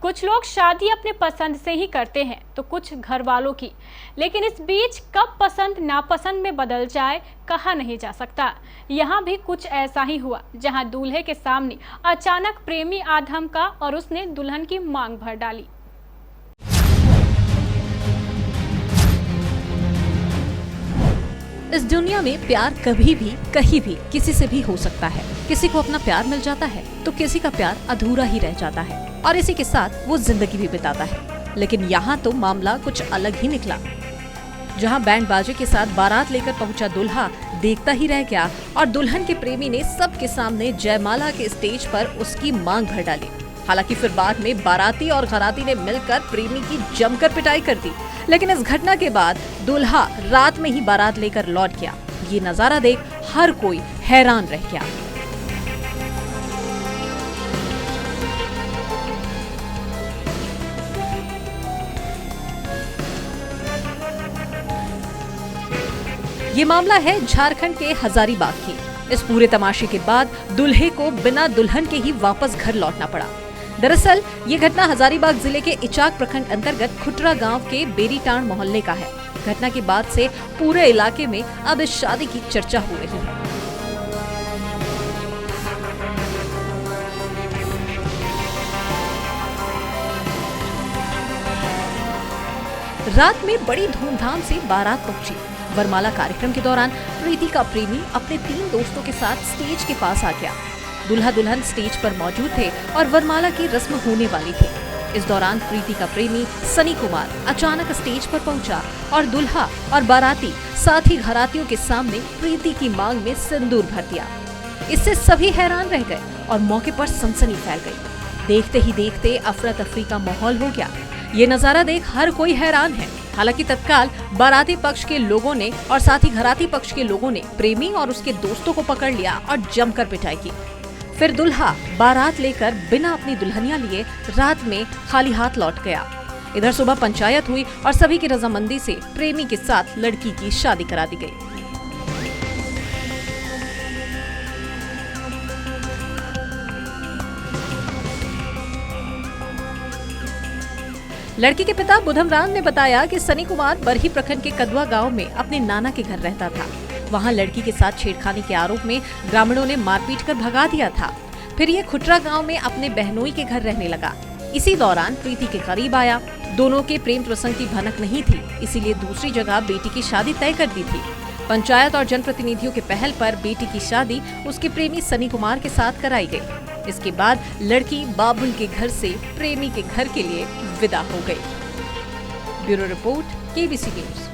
कुछ लोग शादी अपने पसंद से ही करते हैं तो कुछ घर वालों की, लेकिन इस बीच कब पसंद नापसंद में बदल जाए कहा नहीं जा सकता। यहाँ भी कुछ ऐसा ही हुआ, जहाँ दूल्हे के सामने अचानक प्रेमी आ धमका और उसने दुल्हन की मांग भर डाली। इस दुनिया में प्यार कभी भी कहीं भी किसी से भी हो सकता है। किसी को अपना प्यार मिल जाता है तो किसी का प्यार अधूरा ही रह जाता है और इसी के साथ वो जिंदगी भी बिताता है। लेकिन यहाँ तो मामला कुछ अलग ही निकला। जहाँ बैंड बाजे के साथ बारात लेकर पहुंचा दूल्हा देखता ही रह गया और दुल्हन के प्रेमी ने सबके सामने जयमाला के स्टेज पर उसकी मांग भर डाली। हालांकि फिर बाद में बाराती और घराती ने मिलकर प्रेमी की जमकर पिटाई कर दी। लेकिन इस घटना के बाद दूल्हा रात में ही बारात लेकर लौट गया। ये नजारा देख हर कोई हैरान रह गया। ये मामला है झारखंड के हजारीबाग की। इस पूरे तमाशे के बाद दूल्हे को बिना दुल्हन के ही वापस घर लौटना पड़ा। दरअसल ये घटना हजारीबाग जिले के इचाक प्रखंड अंतर्गत खुटरा गांव के बेरीटांड मोहल्ले का है। घटना के बाद से पूरे इलाके में अब इस शादी की चर्चा हो रही है। रात में बड़ी धूमधाम से बारात पहुंची। वरमाला कार्यक्रम के दौरान प्रीति का प्रेमी अपने 3 दोस्तों के साथ स्टेज के पास आ गया। दूल्हा दुल्हन स्टेज पर मौजूद थे और वरमाला की रस्म होने वाली थी। इस दौरान प्रीति का प्रेमी सनी कुमार अचानक स्टेज पर पहुंचा और दूल्हा और बाराती साथ ही घरातियों के सामने प्रीति की मांग में सिंदूर भर दिया। इससे सभी हैरान रह गए और मौके पर सनसनी फैल गई। देखते ही देखते अफरा तफरी का माहौल हो गया। ये नजारा देख हर कोई हैरान है। हालांकि तत्काल बाराती पक्ष के लोगों ने और साथ ही घराती पक्ष के लोगों ने प्रेमी और उसके दोस्तों को पकड़ लिया और जमकर पिटाई की। फिर दूल्हा बारात लेकर बिना अपनी दुल्हनिया लिए रात में खाली हाथ लौट गया। इधर सुबह पंचायत हुई और सभी की रजामंदी से प्रेमी के साथ लड़की की शादी करा दी गई। लड़की के पिता बुधम राम ने बताया कि सनी कुमार बरही प्रखंड के कदवा गांव में अपने नाना के घर रहता था। वहां लड़की के साथ छेड़खानी के आरोप में ग्रामीणों ने मारपीट कर भगा दिया था। फिर ये खुटरा गांव में अपने बहनोई के घर रहने लगा। इसी दौरान प्रीति के करीब आया। दोनों के प्रेम प्रसंग की भनक नहीं थी, इसीलिए दूसरी जगह बेटी की शादी तय कर दी थी। पंचायत और जनप्रतिनिधियों के पहल पर बेटी की शादी उसके प्रेमी सनी कुमार के साथ कराई गई। इसके बाद लड़की बाबुल के घर से प्रेमी के घर के लिए विदा हो गई। Bureau report, KBC news.